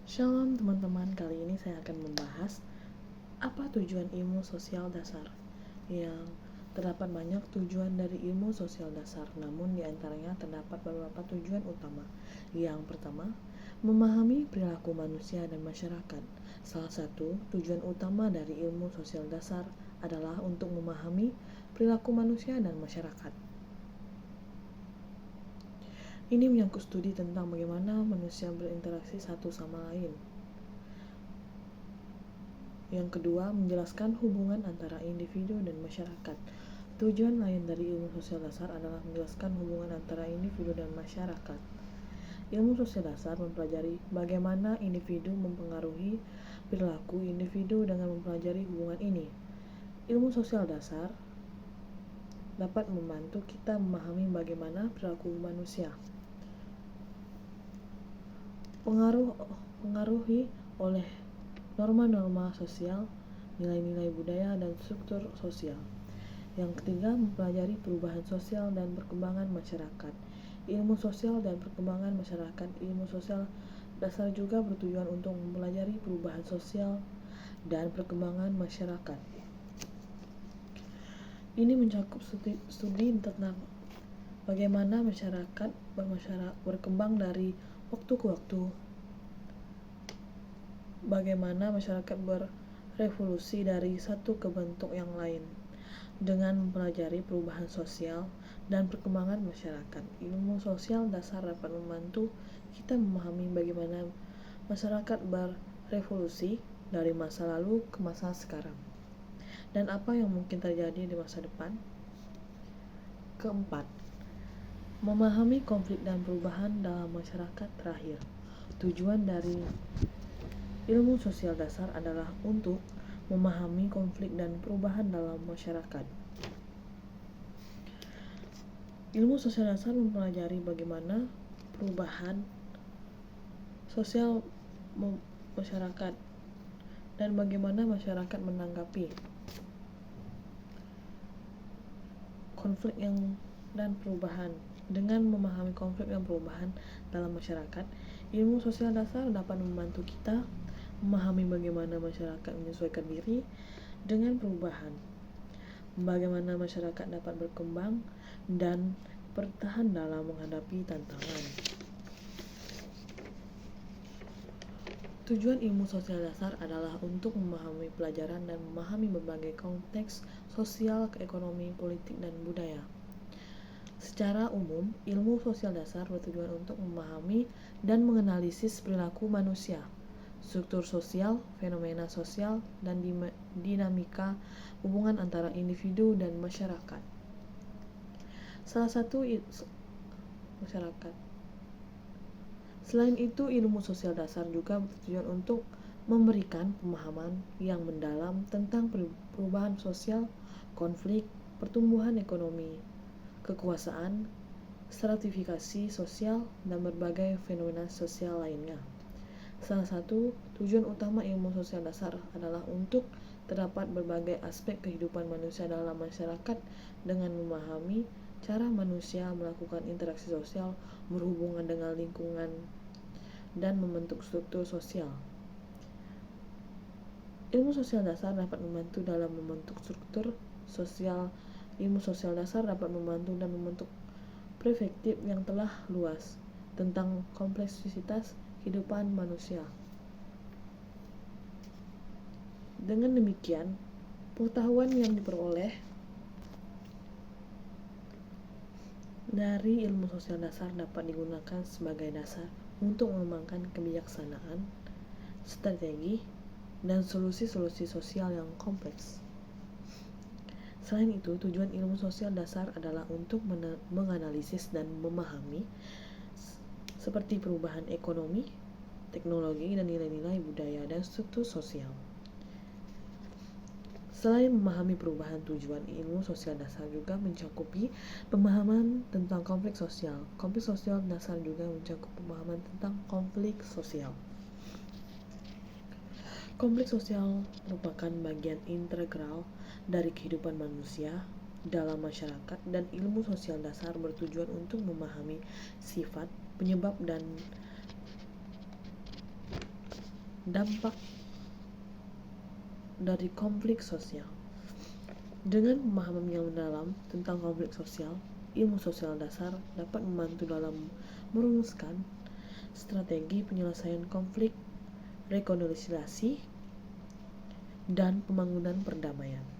Shalom teman-teman, kali ini saya akan membahas apa tujuan ilmu sosial dasar. Yang terdapat banyak tujuan dari ilmu sosial dasar, namun diantaranya terdapat beberapa tujuan utama. Yang pertama, memahami perilaku manusia dan masyarakat. Salah satu tujuan utama dari ilmu sosial dasar adalah untuk memahami perilaku manusia dan masyarakat. Ini menyangkut studi tentang bagaimana manusia berinteraksi satu sama lain. Yang kedua, menjelaskan hubungan antara individu dan masyarakat. Tujuan lain dari ilmu sosial dasar adalah menjelaskan hubungan antara individu dan masyarakat. Ilmu sosial dasar mempelajari bagaimana individu mempengaruhi perilaku individu dengan mempelajari hubungan ini. Ilmu sosial dasar dapat membantu kita memahami bagaimana perilaku manusia pengaruhi oleh norma-norma sosial, nilai-nilai budaya, dan struktur sosial. Yang ketiga, mempelajari perubahan sosial dan perkembangan masyarakat. Ilmu sosial dan perkembangan masyarakat. Ilmu sosial dasar juga bertujuan untuk mempelajari perubahan sosial dan perkembangan masyarakat. Ini mencakup studi tentang bagaimana masyarakat berkembang dari waktu ke waktu, bagaimana masyarakat berevolusi dari satu ke bentuk yang lain dengan mempelajari perubahan sosial dan perkembangan masyarakat. Ilmu sosial dasar dapat membantu kita memahami bagaimana masyarakat berevolusi dari masa lalu ke masa sekarang dan apa yang mungkin terjadi di masa depan. Keempat, memahami konflik dan perubahan dalam masyarakat. Terakhir, tujuan dari ilmu sosial dasar adalah untuk memahami konflik dan perubahan dalam masyarakat. Ilmu sosial dasar mempelajari bagaimana perubahan sosial masyarakat dan bagaimana masyarakat menanggapi konflik dan perubahan. Dengan memahami konflik dan perubahan dalam masyarakat, ilmu sosial dasar dapat membantu kita memahami bagaimana masyarakat menyesuaikan diri dengan perubahan, bagaimana masyarakat dapat berkembang dan bertahan dalam menghadapi tantangan. Tujuan ilmu sosial dasar adalah untuk memahami pelajaran dan memahami berbagai konteks sosial, ekonomi, politik, dan budaya. Secara umum, ilmu sosial dasar bertujuan untuk memahami dan menganalisis perilaku manusia, struktur sosial, fenomena sosial, dan dinamika hubungan antara individu dan masyarakat. Selain itu, ilmu sosial dasar juga bertujuan untuk memberikan pemahaman yang mendalam tentang perubahan sosial, konflik, pertumbuhan ekonomi, kekuasaan, stratifikasi sosial, dan berbagai fenomena sosial lainnya. Salah satu tujuan utama ilmu sosial dasar adalah untuk terdapat berbagai aspek kehidupan manusia dalam masyarakat dengan memahami cara manusia melakukan interaksi sosial, berhubungan dengan lingkungan, dan membentuk struktur sosial. Ilmu sosial dasar dapat membantu dalam membentuk struktur sosial. Ilmu sosial dasar dapat membantu dan membentuk perspektif yang telah luas tentang kompleksitas kehidupan manusia. Dengan demikian, pengetahuan yang diperoleh dari ilmu sosial dasar dapat digunakan sebagai dasar untuk mengembangkan kebijaksanaan, strategi, dan solusi-solusi sosial yang kompleks. Selain itu, tujuan ilmu sosial dasar adalah untuk menganalisis dan memahami seperti perubahan ekonomi, teknologi, dan nilai-nilai budaya dan struktur sosial. Selain memahami perubahan, tujuan ilmu sosial dasar juga mencakupi pemahaman tentang konflik sosial. Konflik sosial dasar juga mencakup pemahaman tentang konflik sosial. Konflik sosial merupakan bagian integral dari kehidupan manusia dalam masyarakat, dan ilmu sosial dasar bertujuan untuk memahami sifat, penyebab, dan dampak dari konflik sosial. Dengan pemahaman yang mendalam tentang konflik sosial, ilmu sosial dasar dapat membantu dalam merumuskan strategi penyelesaian konflik, rekonsiliasi, dan pembangunan perdamaian.